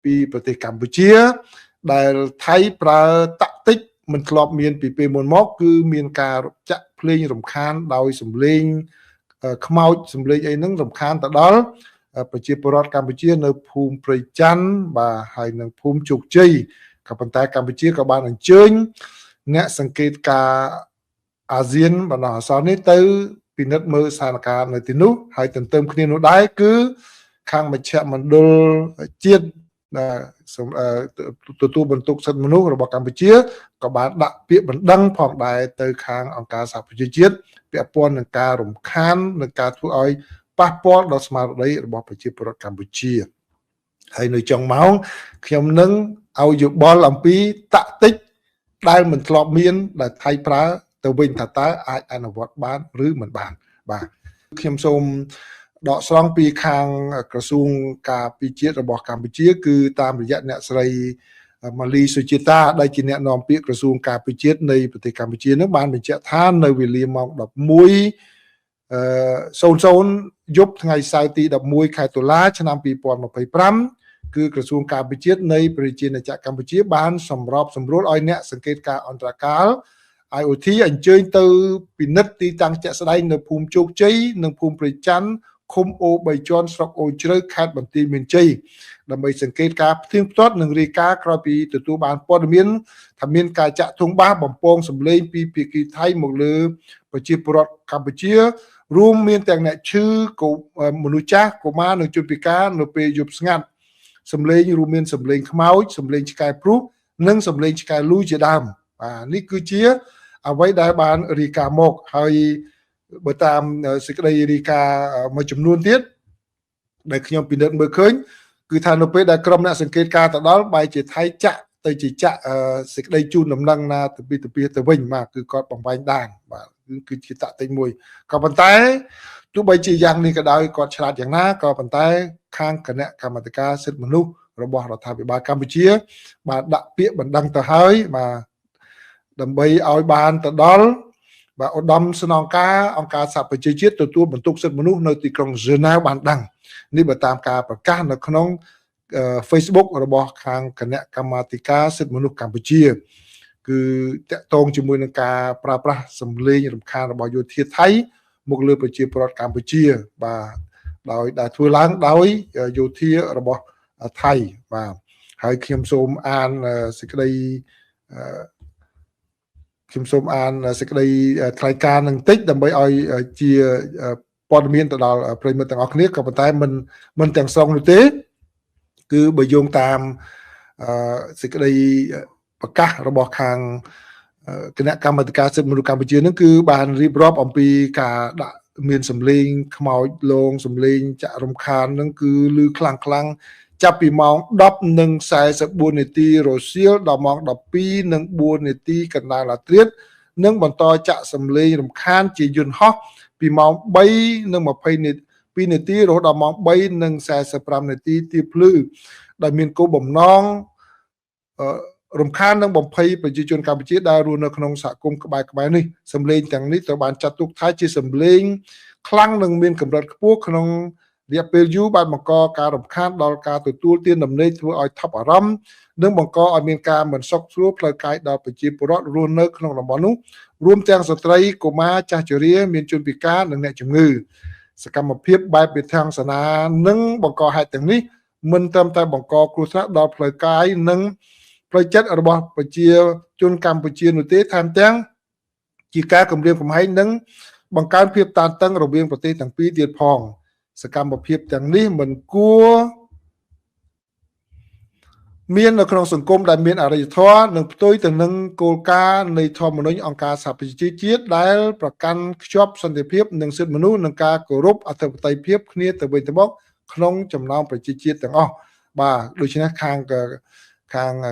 ពីប្រទេសកម្ពុជាដែលថៃប្រើតាក់ទិកមិនធ្លាប់មានពីពេលមុនមកគឺមានការចាក់ភ្លេងរំខានដោយសំឡេងខ្មោចសំឡេងអីហ្នឹងរំខានទៅដល់ប្រជាពលរដ្ឋកម្ពុជានៅភូមិព្រៃច័ន្ទបាទហើយនៅភូមិជោគជ័យក៏ប៉ុន្តែកម្ពុជាក៏បានអញ្ជើញអ្នកសង្កេតការអាស៊ានបណ្ដោះអាសន្ននេះទៅពិនិត្យមើលស្ថានភាពនៅទីនោះហើយទន្ទឹមគ្នានោះដែរគឺខាងមជ្ឈមណ្ឌលជាតិទទួលបន្ទុកសិទ្ធិមនុស្សរបស់កម្ពុជាក៏បានដាក់ពាក្យបណ្ដឹងផងដែរទៅខាងអង្គការសហប្រជាជាតិពាក់ព័ន្ធនឹងការរំខាននឹងការធ្វើឲ្យប៉ះពាល់ដល់ស្មារតីរបស់ប្រជាពលរដ្ឋកម្ពុជាហើយនៅចុងម៉ោងខ្ញុំនឹងឲ្យយោបល់អំពីតាក់ទិកដែលមិនធ្លាប់មានដែលថៃប្រើទៅវិញថាតើអាចអនុវត្តបានឬមិនបានបាទខ្ញុំសូមដកស្រង់ពីខាងក្រសួងការពារជាតិរបស់កម្ពុជាគឺតាមរយៈអ្នកស្រីម៉ាលីសុជាតាដែលជាអ្នកនាំពាក្យក្រសួងការពារជាតិនៃប្រទេសកម្ពុជានឹងបានបញ្ជាក់ថានៅវេលាម៉ោង11:00យប់ថ្ងៃសៅរ៍ទី11ខែតុលាឆ្នាំ2025គឺក្រសួងការពារជាតិនៃប្រជាណាចក្រកម្ពុជាបានសម្របសម្រួលឲ្យអ្នកសង្កេតការអន្តរកាល IOT អញ្ជើញទៅពិនិត្យទីតាំងជាក់ស្ដែងនៅភូមិជោគជ័យនិងភូមិព្រៃច័ន្ទឃុំអូ3ជាន់ស្រុកអូជ្រៅខេត្តបន្ទាយមានជ័យដើម្បីសង្កេតការផ្ទៀងផ្ទាត់និងរាយការណ៍ក្រោយពីទទួលបានព័ត៌មានថាមានការចាក់ធុងបាសបំពងសម្លេងពីភាគីថៃមកលើប្រជាពលរដ្ឋកម្ពុជារួមមានទាំងអ្នកឈឺមនុស្សចាស់កុមារនិងជនពិការនៅពេលយប់ស្ងាត់សម្លេងរួមមានសម្លេងខ្មោចសម្លេងឆ្កែព្រុសនិងសម្លេងឆ្កែលូជាដើមបាទនេះគឺជាអ្វីដែលបានរាយការណ៍មកហើយបើតាមសេចក្តីរាយការណ៍មួយចំនួនទៀតដែលខ្ញុំពិនិត្យមើលឃើញគឺថានៅពេលដែលក្រុមអ្នកសង្កេតការទៅដល់បែរជាថៃចាក់ទៅជាចាក់សេចក្តីជូនដំណឹងណាទៅពីទៅវិញបាទគឺគាត់បំបែងដានបាទគឺជាតាក់ទិញមួយក៏ប៉ុន្តែទោះបីជាយ៉ាងនេះក៏ដោយគាត់ឆ្លាតយ៉ាងណាក៏ប៉ុន្តែខាងគណៈកម្មាធិការសិទ្ធិមនុស្សរបស់រដ្ឋាភិបាលកម្ពុជាបានដាក់ពាក្យបណ្ដឹងទៅហើយបាទដើម្បីឲ្យបានទៅដល់បាទឧត្តមស្នងការអង្គការសហប្រជាជាតិទទួលបន្ទុកសិទ្ធិមនុស្សនៅទីក្រុងហ្សឺណែវបានដឹងនេះបើតាមការប្រកាសនៅក្នុង Facebook របស់ខាងគណៈកម្មាធិការសិទ្ធិមនុស្សកម្ពុជាគឺតាក់ទងជាមួយនឹងការប្រើប្រាស់សម្លេងរំខានរបស់យោធាថៃមកលើប្រជាពលរដ្ឋកម្ពុជាបាទដោយដែលធ្វើឡើងដោយយោធារបស់ថៃបាទហើយខ្ញុំសូមអានសេចក្តីថ្លែងការណ៍នឹងតិចដើម្បីឲ្យជាព័ត៌មានទៅដល់ប្រិយមិត្តទាំងអស់គ្នាក៏ប៉ុន្តែមិនទាំងស្រុងនោះទេគឺបើយោងតាមសេចក្តីប្រកាសរបស់ខាងគណៈកម្មាធិការសិទ្ធិមនុស្សកម្ពុជានឹងគឺបានរៀបរាប់អំពីការដាក់មានសម្លេងខ្មោចលងសម្លេងចាក់រំខាននឹងគឺឮខ្លាំងចាប់ពីម៉ោង 10:44 នាទីរសៀលដល់ម៉ោង 12:04 នាទីកណ្ដាលរាត្រីនិងបន្តចាក់សម្លេងរំខានជាយន្តហោះពីម៉ោង 3:22 នាទីរហូតដល់ម៉ោង 3:45 នាទីទៀបភ្លឺដែលមានគោលបំណងរំខាននិងបំភ័យប្រជាជនកម្ពុជាដែលរស់នៅក្នុងសហគមន៍ក្បែរនេះសម្លេងទាំងនេះត្រូវបានចាត់ទុកថាជាសម្លេងខ្លាំងនិងមានកម្រិតខ្ពស់ក្នុងរយៈពេលយូរបានបង្កការរំខានដល់ការទទួលទានដំណេកធ្វើឲ្យថប់អារម្មណ៍និងបង្កឲ្យមានការមិនសុខស្រួលផ្លូវកាយដល់ប្រជាពលរដ្ឋរស់នៅក្នុងតំបន់នោះរួមទាំងស្ត្រីកុមារចាស់ជរាមានជនពិការនិងអ្នកជំងឺសកម្មភាពបែបវិធានសនានិងបង្កហេតុទាំងនេះមិនត្រឹមតែបង្កគ្រោះថ្នាក់ដល់ផ្លូវកាយនិងផ្លូវចិត្តរបស់ប្រជាជនកម្ពុជានោះទេថែមទាំងជាការគំរាមកំហែងនិងបង្កើនភាពតានតឹងរវាងប្រទេសទាំងពីរទៀតផងសកម្មភាពទាំងនេះមិនគួរមាននៅក្នុងសង្គមដែលមានអរិយធម៌និងផ្ទុយទៅនឹងគោលការណ៍នៃធម្មនុញ្ញអង្គការសហប្រជាជាតិដែលប្រកាន់ខ្ជាប់សន្តិភាពនិងសិទ្ធិមនុស្សនិងការគោរពអធិបតេយ្យភាពគ្នាទៅវិញទៅមកក្នុងចំណោមប្រជាជាតិទាំងអស់បាទដូច្នេះខាង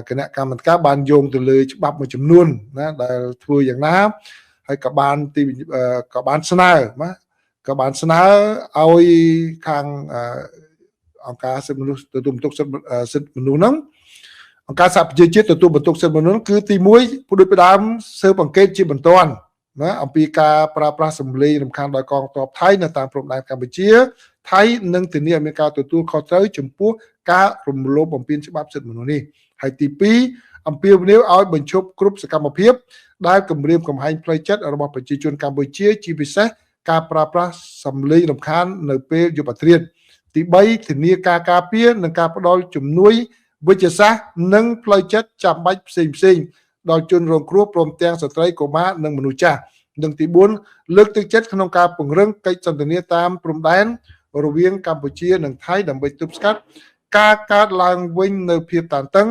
គណៈកម្មាធិការបានយោងទៅលើច្បាប់មួយចំនួនណាដែលធ្វើយ៉ាងណាហើយក៏បានស្នើឲ្យខាងអង្គការសិទ្ធិមនុស្សទទួលបន្ទុកសិទ្ធិមនុស្សហ្នឹងអង្គការសហប្រជាជាតិទទួលបន្ទុកសិទ្ធិមនុស្សគឺទី1ដូចផ្ដើមស៊ើបអង្កេតជាបន្ទាន់ណាអំពីការប្រើប្រាស់សម្លេងរំខានដោយកងទ័ពថៃនៅតាមព្រំដែនកម្ពុជាថៃនឹងធានាឲ្យមានការទទួលខុសត្រូវចំពោះ ការរំលោភបំពានច្បាប់សិទ្ធិមនុស្សនេះហើយទី2អំពាវនាវឲ្យបញ្ឈប់គ្រប់សកម្មភាពដែលគំរាមកំហែងផ្លូវចិត្តរបស់ប្រជាជនកម្ពុជាជាពិសេសការប្រើប្រាស់សម្លេងរំខាននៅពេលយប់អាធ្រាត្រទី3ធានាការការពារនិងការផ្ដល់ជំនួយវិជ្ជសាស្ត្រនិងផ្លូវចិត្តចាំបាច់ផ្សេងដល់ជនរងគ្រោះព្រមទាំងស្ត្រីកុមារនិងមនុស្សចាស់និងទី4លើកទឹកចិត្តក្នុងការពង្រឹងកិច្ចសន្ទនាតាមព្រំដែនរវាងកម្ពុជានិងថៃដើម្បីទប់ស្កាត់ការកើតឡើងវិញនៅភាពតានតឹង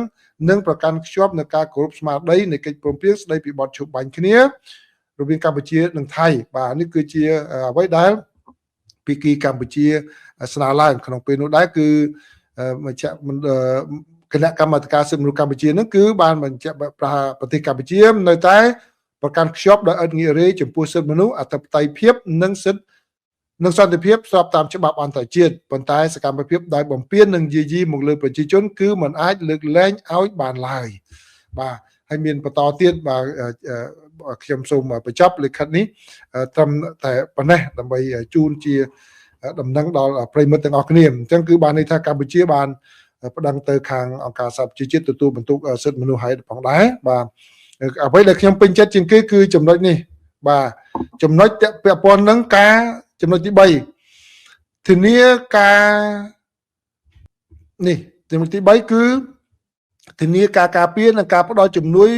និងប្រកាន់ខ្ជាប់នៅការគោរពស្មារតីនៃកិច្ចព្រមព្រៀងស្តីពីបទឈប់បាញ់គ្នារវាងកម្ពុជានិងថៃបាទនេះគឺជាអ្វីដែលភាគីកម្ពុជាស្នើឡើងក្នុងពេលនោះដែរគឺគណៈកម្មាធិការសិទ្ធិមនុស្សកម្ពុជានឹងគឺបានបញ្ជាក់ប្រទេសកម្ពុជានៅតែប្រកាន់ខ្ជាប់ដោយឥតងាករេចំពោះសិទ្ធិមនុស្សអធិបតេយ្យភាពនិងសិទ្ធិនិងសន្តិភាពស្របតាមច្បាប់អន្តរជាតិប៉ុន្តែសកម្មភាពដោយបំពាននិងយាយីមកលើប្រជាជនគឺมันអាចលើកលែងឲ្យបានឡើយបាទហើយមានបន្តទៀតបាទខ្ញុំសូមបញ្ចប់លិខិតនេះត្រឹមតែប៉ុណ្ណេះដើម្បីជូនជាដំណឹងដល់ប្រិយមិត្តទាំងអស់គ្នាអញ្ចឹងគឺបានន័យថាកម្ពុជាបានប្តឹងទៅខាងអង្គការសហប្រជាជាតិទទួលបន្ទុកសិទ្ធិមនុស្សហើយផងដែរបាទអ្វីដែលខ្ញុំពេញចិត្តជាងគេគឺចំណុចនេះបាទចំណុចពាក់ព័ន្ធនឹងការចំណុចទី3ធានាការនេះចំណុចទី3គឺធានាការការពារនិងការផ្ដល់ជំនួយ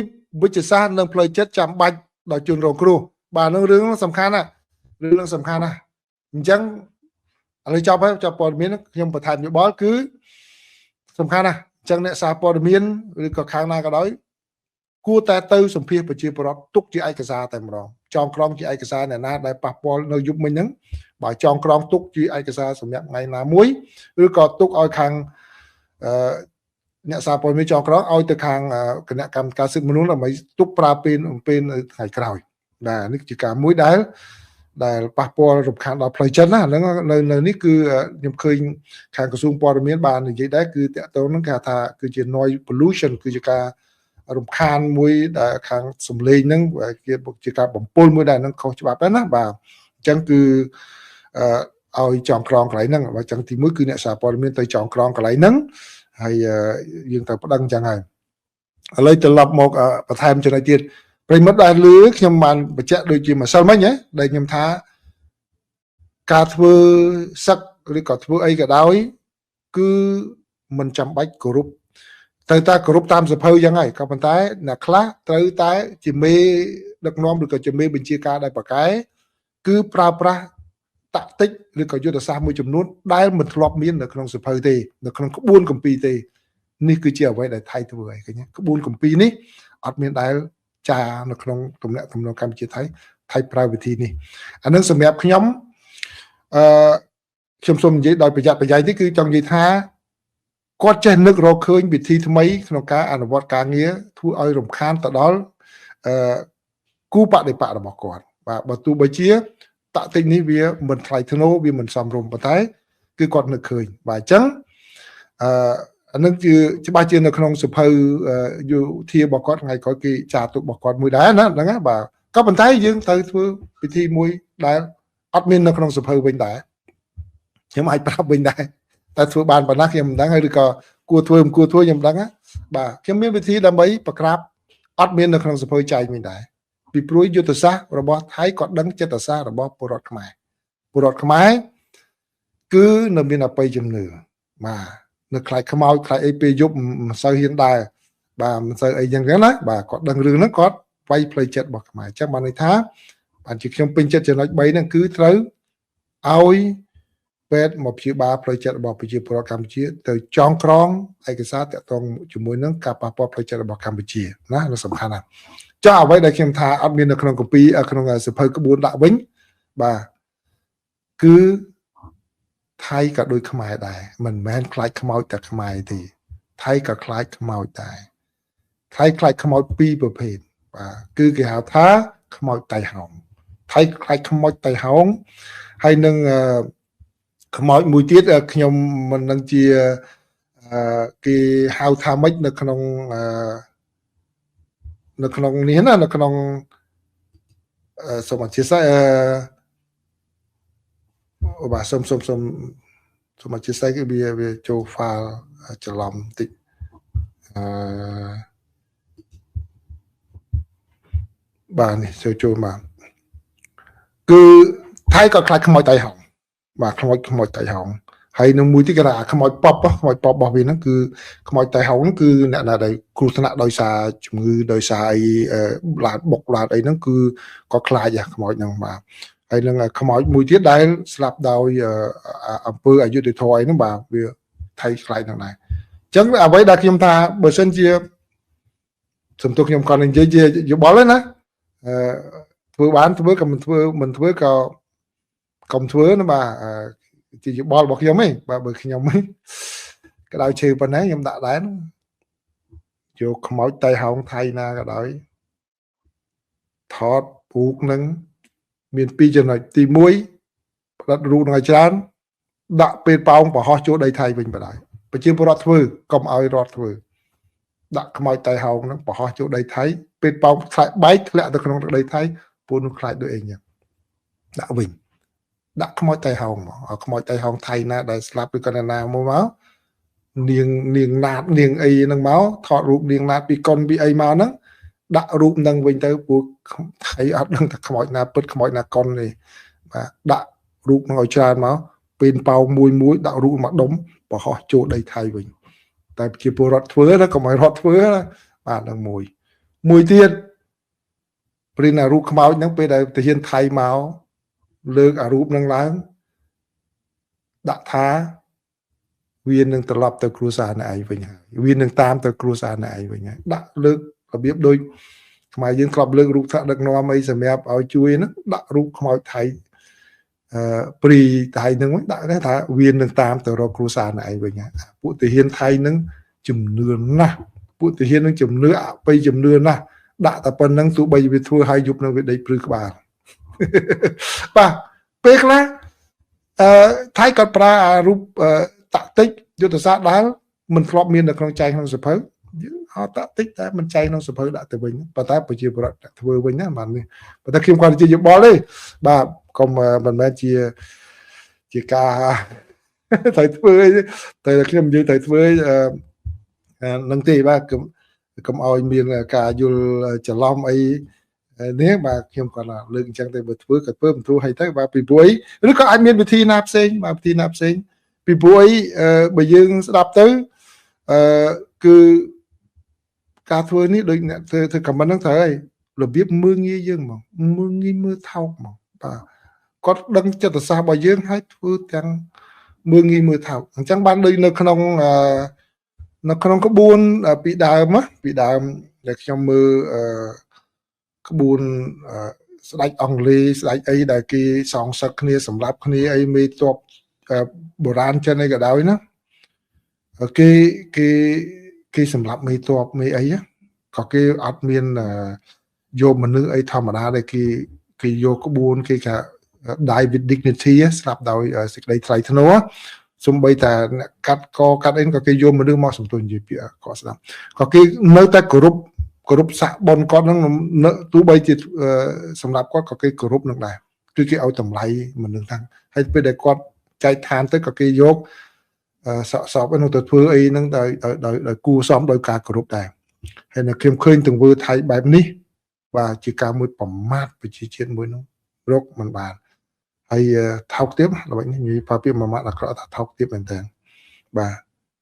វិជ្ជសាស្ត្រនិងផ្លូវចិត្តចាំបាច់ដល់ជនរងគ្រោះបាទនឹងរឿងសំខាន់ណារឿងសំខាន់ណាអញ្ចឹងឥឡូវចាប់ហើយចាប់ព័ត៌មានខ្ញុំបន្ថែមយោបល់គឺសំខាន់ណាស់អញ្ចឹងអ្នកសារព័ត៌មានឬក៏ខាងណាក៏ដោយគួរតែទៅសម្ភាសប្រជាពលរដ្ឋទុកជាឯកសារតែម្ដងចងក្រងជាឯកសារអ្នកណាដែលប៉ះពាល់នៅយប់មិញហ្នឹងបើចងក្រងទុកជាឯកសារសម្រាប់ថ្ងៃណាមួយឬក៏ទុកឲ្យខាងអ្នកសារព័ត៌មានចងក្រងឲ្យទៅខាងគណៈកម្មការសិទ្ធិមនុស្សដើម្បីទុកប្រើពេលថ្ងៃក្រោយបាទនេះជាការមួយដែលប៉ះពាល់រំខានដល់ផ្លូវចិត្តណាហ្នឹងនៅនេះគឺខ្ញុំឃើញខាងក្រសួងព័ត៌មានបាននិយាយដែរគឺតកតងហ្នឹងគេថាគឺជា noise pollution គឺជាការរំខានមួយដែលខាងសំឡេងហ្នឹងជាការបំពុលមួយដែលហ្នឹងខុសច្បាប់ដែរណាបាទអញ្ចឹងគឺឲ្យចងក្រងកន្លែងហ្នឹងបើអញ្ចឹងទី1គឺអ្នកសារព័ត៌មានទៅចងក្រងកន្លែងហ្នឹងហើយយើងទៅប្តឹងអញ្ចឹងហើយឥឡូវត្រឡប់មកបន្ថែមចំណុចទៀតប្រិមិត្តដែលលឺខ្ញុំបានបញ្ជាក់ដូចជាម្សិលមិញដែលខ្ញុំថាការធ្វើសឹកឬក៏ធ្វើអីក៏ដោយគឺមិនចាំបាច់គោរពត្រូវតែគោរពតាមសភៅយ៉ាងហើយក៏ប៉ុន្តែអ្នកខ្លះត្រូវតែជាមេដឹកនាំឬក៏ជាមេបញ្ជាការដែលប្រកែគឺប្រើប្រាស់តាក់ទិកឬក៏យុទ្ធសាស្ត្រមួយចំនួនដែលមិនធ្លាប់មាននៅក្នុងសភៅទេនៅក្នុងក្បួនគម្ពីរទេនេះគឺជាអ្វីដែលថៃធ្វើហើយឃើញក្បួនគម្ពីរនេះអត់មានដែលចានៅក្នុងទំនាក់ទំនងកម្ពុជាថៃប្រើវិធីនេះអានឹងសម្រាប់ខ្ញុំខ្ញុំសូមនិយាយដោយប្រយ័ត្នប្រយែងនេះគឺចង់និយាយថាគាត់ចេះនឹករកឃើញវិធីថ្មីក្នុងការអនុវត្តការងារធ្វើឲ្យរំខានទៅដល់គូបដិបករបស់គាត់បាទបើទោះបីជាតាក់ទិញនេះវាមិនថ្លៃថ្នូរវាមិនសមរម្យប៉ុន្តែគឺគាត់នឹកឃើញបាទអញ្ចឹងអានឹងជាច្បាស់ជានៅក្នុងសភៅយោធារបស់គាត់ថ្ងៃក្រោយគេចាទុករបស់គាត់មួយដែរណាហ្នឹងណាបាទក៏ប៉ុន្តែយើងត្រូវធ្វើពិធីមួយដែលអត់មាននៅក្នុងសភៅវិញដែរខ្ញុំអាចប្រាប់វិញដែរតែធ្វើបានប៉ុណ្ណាខ្ញុំមិនដឹងហើយឬក៏គួរធ្វើមិនគួរធ្វើខ្ញុំមិនដឹងណាបាទខ្ញុំមានវិធីដើម្បីប្រក្រាបអត់មាននៅក្នុងសភៅចែកវិញដែរពីព្រោះយុទ្ធសាស្ត្ររបស់ថៃគាត់ដឹងចិត្តសាស្ត្ររបស់ពលរដ្ឋខ្មែរគឺនៅមានអបិយជំនឿបាទនៅខ្លាចខ្មោចខ្លាចអីពេលយប់មិនសូវហ៊ានដែរបាទមិនសូវអីយ៉ាងហ្នឹងណាបាទគាត់ដឹងរឿងហ្នឹងគាត់វាយផ្លូវចិត្តរបស់ខ្មែរអញ្ចឹងបានន័យថាបានជាខ្ញុំពេញចិត្តចំណុច3ហ្នឹងគឺត្រូវឲ្យពេទ្យមកព្យាបាលផ្លូវចិត្តរបស់ប្រជាពលរដ្ឋកម្ពុជាទៅចងក្រងឯកសារតាក់ទងជាមួយនឹងការប៉ះពាល់ផ្លូវចិត្តរបស់កម្ពុជាណាnóសំខាន់ណាស់ចុះអ្វីដែលខ្ញុំថាអត់មាននៅក្នុងកាពីក្នុងសភៅក្បួនដាក់វិញបាទគឺថៃក៏ដូចខ្មែរដែរមិនមែនខ្លាចខ្មោចតែខ្មែរទេថៃក៏ខ្លាចខ្មោចដែរថៃខ្លាចខ្មោចពីរប្រភេទបាទគឺគេហៅថាខ្មោចតៃហោងថៃខ្លាចខ្មោចតៃហោងហើយនឹងខ្មោចមួយទៀតខ្ញុំមិនដឹងជាគេហៅថាម៉េចនៅក្នុងនេះណានៅក្នុងសូមអធិស្ឋានបាទសូមអធិស្ឋានគឺវាចូល file ច្រឡំតិចបាទនេះចូលមកគឺថៃក៏ខ្លាចខ្មោចតៃហោងបាទខ្មោចតៃហោងហើយនឹងមួយទៀតគេថាខ្មោចប៉ុបរបស់វាហ្នឹងគឺខ្មោចតៃហោងហ្នឹងគឺអ្នកណាដែលគ្រោះថ្នាក់ដោយសារជំងឺដោយសារអីឡានបុកឡានអីហ្នឹងគឺក៏ខ្លាចខ្មោចហ្នឹងបាទហើយនឹងខ្មោចមួយទៀតដែលស្លាប់ដោយអង្គើអយុធធម៌អីហ្នឹងបាទវាថៃខ្លាចហ្នឹងដែរអញ្ចឹងអ្វីដែលខ្ញុំថាបើសិនជាសំទោសខ្ញុំគាត់និយាយជាយោបល់ទេណាធ្វើបានធ្វើក៏មិនធ្វើក៏កុំធ្វើណាបាទជាយោបល់របស់ខ្ញុំឯងបាទបើខ្ញុំឯងក៏ដោយឈឺប៉ុណ្ណេះខ្ញុំដាក់ដែរយកខ្មោចតៃហោងថៃណាក៏ដោយថតពូកនឹងមាន2ចំណុចទី1ផ្ដិតរូបនឹងឲ្យច្រើនដាក់ពេលប៉ោងប្រហោះចូលដីថៃវិញបណ្ដោយប្រជាពលរដ្ឋធ្វើកុំឲ្យរដ្ឋធ្វើដាក់ខ្មោចតៃហោងហ្នឹងប្រហោះចូលដីថៃពេលប៉ោងខ្លាចបែកធ្លាក់ទៅក្នុងដីថៃពួកនោះខ្លាចដូចអីចឹងដាក់វិញដាក់ខ្មោចតៃហោងមកខ្មោចតៃហោងថៃណាដែលស្លាប់ឬក៏ណាមកនាងណាតនាងអីហ្នឹងមកថតរូបនាងណាតពីកុនពីអីមកហ្នឹងដាក់រូបហ្នឹងវិញទៅពួកថៃអត់ដឹងថាខ្មោចណាពិតខ្មោចណាកុនទេបាទដាក់រូបហ្នឹងឲ្យច្រើនមកពេលប៉ោងមួយដាក់រូបមកដុំប្រហោះចូលដីថៃវិញតែប្រជាពលរដ្ឋធ្វើណាកុំឲ្យរដ្ឋធ្វើណាបាទនឹងមួយទៀតព្រិនអារូបខ្មោចហ្នឹងពេលដែលទាហានថៃមកលើកអារូបហ្នឹងឡើងដាក់ថាវានឹងត្រឡប់ទៅគ្រួសារអ្នកឯងវិញហើយវានឹងតាមទៅគ្រួសារអ្នកឯងវិញហើយដាក់លើករបៀបដូចខ្មែរយើងធ្លាប់លើករូបថ្នាក់ដឹកនាំអីសម្រាប់ឲ្យជួយហ្នឹងដាក់រូបខ្មោចថៃព្រីថៃហ្នឹងដាក់ថាវានឹងតាមទៅរកគ្រួសារអ្នកឯងវិញហើយពួកទាហានថៃហ្នឹងជំនឿណាស់ពួកទាហាននឹងជំនឿអបិយជំនឿណាស់ដាក់តែប៉ុណ្្នឹងទោះបីវាធ្វើឲ្យយប់នឹងវាដេកព្រឺក្បាលបាទពេលខ្លះថៃក៏ប្រើរូបតាក់ទិកយុទ្ធសាស្ត្រដែលមិនធ្លាប់មាននៅក្នុងចែងក្នុងសភៅយើងអត់តាក់ទិកតែមិនចែងក្នុងសភៅដាក់ទៅវិញប៉ុន្តែប្រជាពលរដ្ឋធ្វើវិញណាបាទនេះប៉ុន្តែខ្ញុំគាត់ជាយោបល់ទេបាទកុំមិនមែនជាការត្រូវធ្វើតែខ្ញុំនិយាយត្រូវធ្វើនឹងទេបាទកុំឲ្យមានការយល់ច្រឡំអីនេះបាទខ្ញុំគាត់លើកអញ្ចឹងទៅបើធ្វើក៏ធ្វើមិនធ្វើឲ្យទៅបាទពីព្រោះអីឬក៏អាចមានវិធីណាផ្សេងបាទវិធីណាផ្សេងពីព្រោះអីបើយើងស្ដាប់ទៅគឺការធ្វើនេះដូចអ្នកធ្វើខមមិនហ្នឹងត្រូវហើយរបៀបមើងងាយយើងមកមើងងាយមើលថោកមកបាទគាត់ដឹងចិត្តសាស្ត្ររបស់យើងហើយធ្វើទាំងមើងងាយមើលថោកអញ្ចឹងបានដូចនៅក្នុងក្បួនពីដើមដែលខ្ញុំមើលក្បួនស្ដេចអង់គ្លេសស្ដេចអីដែលគេសងសឹកគ្នាសម្រាប់គ្នាអីមេតបបុរាណចិនអីក៏ដោយណាគេសម្រាប់មេតបមេអីក៏គេអត់មានយកមនុស្សអីធម្មតាដែលគេយកក្បួនគេថា die with dignity ស្លាប់ដោយសេចក្តីថ្លៃថ្នូរសំបីតែកាត់អីក៏គេយកមនុស្សមកសំទោសនិយាយពាក្យក៏ស្ដាប់ក៏គេនៅតែគោរពសាក់បនគាត់នឹងទោះបីជាសម្រាប់គាត់ក៏គេគោរពនឹងដែរគឺគេឲ្យតម្លៃមនុស្សហ្នឹងហើយពេលដែលគាត់ចែកឋានទៅក៏គេយកសពនោះទៅធ្វើអីហ្នឹងដោយគួរសមដោយការគោរពដែរហើយនៅខ្ញុំឃើញទង្វើថៃបែបនេះបាទជាការមួយប្រមាថប្រជាជាតិមួយនោះរកមិនបានហើយថោកទាបល្បិចនេះនិយាយប្រើពាក្យមួយម៉ាត់អាក្រក់ថាថោកទាបមែនតើបាទ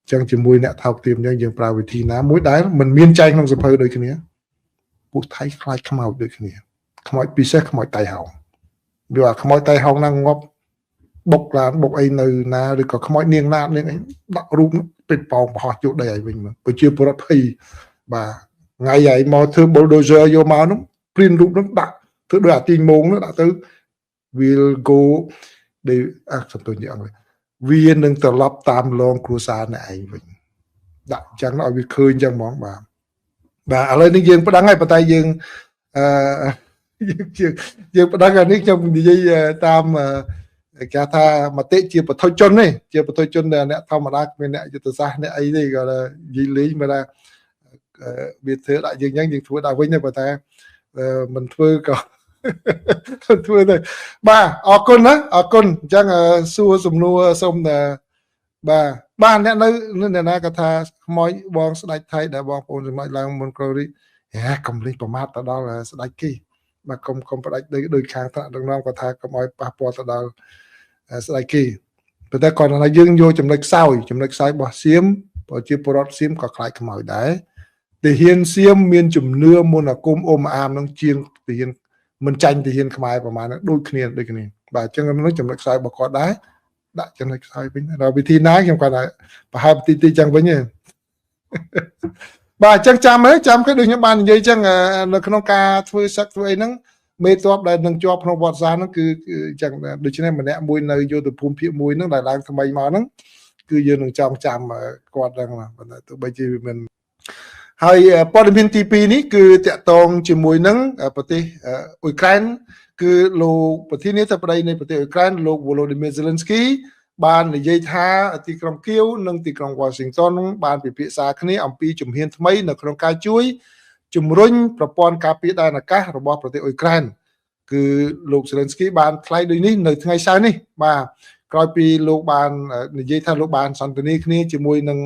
អញ្ចឹងជាមួយអ្នកថោកទាបអញ្ចឹងយើងប្រើវិធីណាមួយដែលមិនមានចែងក្នុងសភៅដូចគ្នាពួកថៃខ្លាចខ្មោចដូចគ្នាខ្មោចពិសេសខ្មោចតៃហោងវាអាខ្មោចតៃហោងហ្នឹងងាប់បុកឡានបុកអីនៅណាឬក៏ខ្មោចនាងណាតនាងអីដាក់រូបពេជ្រប៉ោងប្រហោះយកដីឲ្យវិញមកប្រជាពលរដ្ឋភ័យបាទថ្ងៃហើយមកធ្វើ bulldozer យកមកនោះព្រីនរូបនោះដាក់ធ្វើដោយអាទីងម៉ងនោះដាក់ទៅ will go ដែលសំទោសនិយាយអង់គ្លេសវានឹងត្រឡប់តាមឡងគ្រួសារអ្នកឯងវិញដាក់អញ្ចឹងឲ្យវាឃើញអញ្ចឹងហ្មងបាទឥឡូវនេះយើងប្តឹងហើយប៉ុន្តែយើងយើងប្តឹងអានេះខ្ញុំនិយាយតាមគេថាមតិជាបទជនទេជាបទជនអ្នកធម្មតាគ្មានអ្នកយុទ្ធសាស្ត្រអ្នកអីទេក៏និយាយលេងមកថាវាធ្វើដាក់យើងអញ្ចឹងយើងធ្វើដាក់វិញទេប៉ុន្តែមិនធ្វើក៏ធ្វើទៅបាទអរគុណណាអរគុណអញ្ចឹងសួរសំណួរសូមបាទ បានអ្នកនៅណាក៏ថាខ្មោចបងស្ដេចថៃដែលបងប្អូនសម្ដេចឡើងមុនក្រោយនេះកំលេងប្រមាថទៅដល់ស្ដេចគេបាទកុំផ្ដាច់ដូចខាងថ្នាក់ដឹកនាំក៏ថាកុំឲ្យប៉ះពាល់ទៅដល់ស្ដេចគេប៉ុន្តែគាត់ថាយើងយកចំណុចខ្សោយរបស់សៀមប្រជាពលរដ្ឋសៀមក៏ខ្លាចខ្មោចដែរទាហានសៀមមានជំនឿមន្តអាគមអូមអាមនឹងជាងទាហានមិនចាញ់ទាហានខ្មែរប្រហែលដូចគ្នាបាទអញ្ចឹងនោះចំណុចខ្សោយរបស់គាត់ដែរដាក់ចំណុចខ្សោយវិញដល់វិធីណាខ្ញុំគាត់ថាប្រហែលទីចឹងវិញទេបាទអញ្ចឹងចាំគេដូចខ្ញុំបាននិយាយអញ្ចឹងនៅក្នុងការធ្វើសឹកធ្វើអីហ្នឹងមេតបដែលនឹងជាប់ក្នុងវត្តសាស្ត្រហ្នឹងគឺអញ្ចឹងដូច្នេះម្នាក់មួយនៅយុទ្ធភូមិភាគ1ហ្នឹងដែលឡើងថ្មីមកហ្នឹងគឺយើងនឹងចាំគាត់ហ្នឹងប៉ុន្តែទោះបីជាវាមិនហើយព័ត៌មានទី2នេះគឺតាក់ទងជាមួយនឹងប្រទេសអ៊ុយក្រែនគឺលោកប្រធានាធិបតីនៃប្រទេសអ៊ុយក្រែនលោក Volodymyr Zelensky បាននិយាយថាទីក្រុងគៀវនិងទីក្រុង Washington បានពិភាក្សាគ្នាអំពីជំហានថ្មីនៅក្នុងការជួយជំរុញប្រព័ន្ធការពារដែនអាកាសរបស់ប្រទេសអ៊ុយក្រែនគឺលោក Zelensky បានថ្លែងដូចនេះនៅថ្ងៃសៅរ៍នេះបាទក្រោយពីលោកបាននិយាយថាលោកបានសន្ទនាគ្នាជាមួយនឹង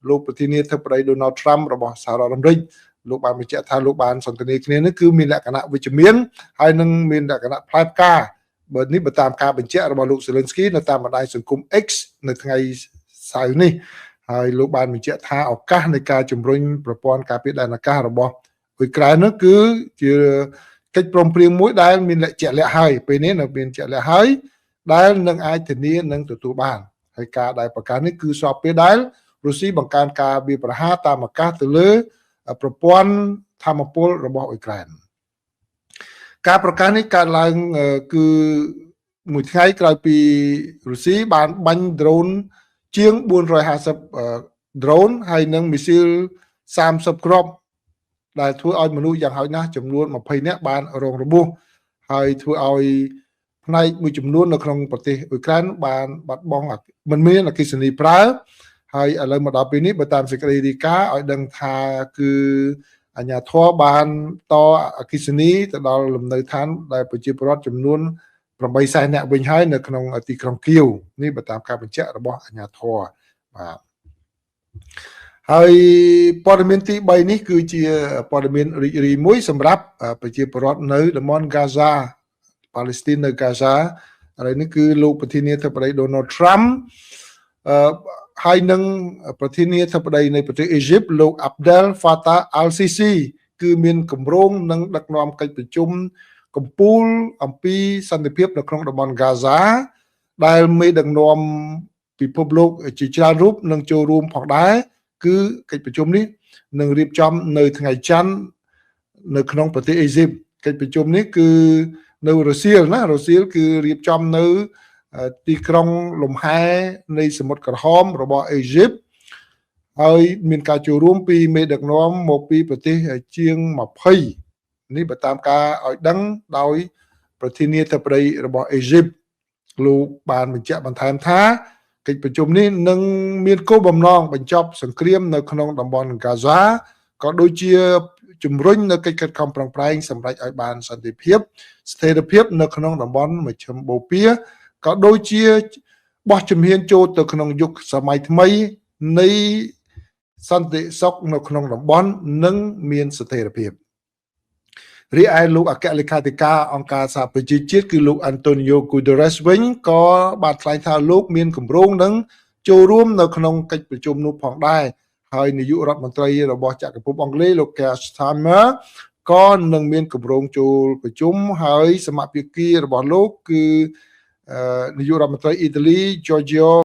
លោកប្រធានាធិបតី Donald Trump របស់សហរដ្ឋអាមេរិកលោកបានបញ្ជាក់ថាលោកបានសន្ទនាគ្នានេះគឺមានលក្ខណៈវិជ្ជមានហើយនឹងមានលក្ខណៈផ្លែផ្កាបើនេះបើតាមការបញ្ជាក់របស់លោក Zelensky នៅតាមបណ្ដាញសង្គម X នៅថ្ងៃសៅរ៍នេះហើយលោកបានបញ្ជាក់ថាឱកាសនៃការជំរុញប្រព័ន្ធការពារដែនអាកាសរបស់អ៊ុយក្រែននោះគឺជាកិច្ចព្រមព្រៀងមួយដែលមានលក្ខណៈហើយពេលនេះនៅមានជាក់លាក់ហើយដែលនឹងអាចធានានឹងទទួលបានហើយការដែលប្រកាសនេះគឺស្របពេលដែលរុស្ស៊ីបង្កើនការវាយប្រហារតាមអាកាសទៅលើប្រព័ន្ធធម្មពលរបស់អ៊ុយក្រែនការប្រកាសនេះកើតឡើងគឺមួយថ្ងៃក្រោយពីរុស្ស៊ីបានបាញ់ដ្រូនជាង450ដ្រូនហើយនឹងមីស៊ីល30គ្រាប់ដែលធ្វើឲ្យមនុស្សយ៉ាងហោចណាស់ចំនួន20នាក់បានរងរបួសហើយធ្វើឲ្យផ្នែកមួយចំនួននៅក្នុងប្រទេសអ៊ុយក្រែនបានបាត់បង់មិនមានអគ្គិសនីប្រើហើយឥឡូវមកដល់ពេលនេះបើតាមសេចក្តីរាយការណ៍ឲ្យដឹងថាគឺអាជ្ញាធរបានតអគ្គិសនីទៅដល់លំនៅឋានដែលប្រជាពលរដ្ឋចំនួន800,000នាក់វិញហើយនៅក្នុងទីក្រុងគៀវនេះបើតាមការបញ្ជាក់របស់អាជ្ញាធរបាទហើយព័ត៌មានទី3នេះគឺជាព័ត៌មានរីករាយមួយសម្រាប់ប្រជាពលរដ្ឋនៅតំបន់ហ្គាហ្សាប៉ាឡេស្ទីននៅហ្គាហ្សាហើយនេះគឺលោកប្រធានាធិបតី Donald Trump ហើយនឹងប្រធានាធិបតីនៃប្រទេសអ៊ីជីបលោក Abdel Fattah al-Sisi គឺមានគម្រោងនឹងដឹកនាំកិច្ចប្រជុំកំពូលអំពីសន្តិភាពនៅក្នុងតំបន់ហ្គាហ្សាដែលមេដឹកនាំពិភពលោកជាច្រើនរូបនឹងចូលរួមផងដែរគឺកិច្ចប្រជុំនេះនឹងរៀបចំនៅថ្ងៃច័ន្ទនៅក្នុងប្រទេសអ៊ីជីបកិច្ចប្រជុំនេះគឺនៅរសៀលគឺរៀបចំនៅទីក្រុងលំហែនៃសមុទ្រក្រហមរបស់អ៊ីជីបហើយមានការចូលរួមពីមេដឹកនាំមកពីប្រទេសជាង20នេះបើតាមការឲ្យដឹងដោយប្រធានាធិបតីរបស់អ៊ីជីបលោកបានបញ្ជាក់បន្ថែមថាកិច្ចប្រជុំនេះនឹងមានគោលបំណងបញ្ចប់សង្គ្រាមនៅក្នុងតំបន់ហ្គាហ្សាក៏ដូចជាជំរុញនៅកិច្ចខិតខំប្រឹងប្រែងសម្រាប់ឲ្យបានសន្តិភាពស្ថិរភាពនៅក្នុងតំបន់មជ្ឈិមបូព៌ាក៏ដូចជាបោះជំហានចូលទៅក្នុងយុគសម័យថ្មីនៃសន្តិសុខនៅក្នុងតំបន់និងមានស្ថិរភាពរីឯលោកអគ្គលេខាធិការអង្គការសហប្រជាជាតិគឺលោក Antonio Guterres វិញក៏បានថ្លែងថាលោកមានគម្រោងនឹងចូលរួមនៅក្នុងកិច្ចប្រជុំនោះផងដែរហើយនាយករដ្ឋមន្ត្រីរបស់ចក្រភពអង់គ្លេសលោក Keir Starmer ក៏នឹងមានគម្រោងចូលប្រជុំហើយសមាភិកីរបស់លោកគឺនាយករដ្ឋមន្ត្រីអ៊ីតាលី Giorgio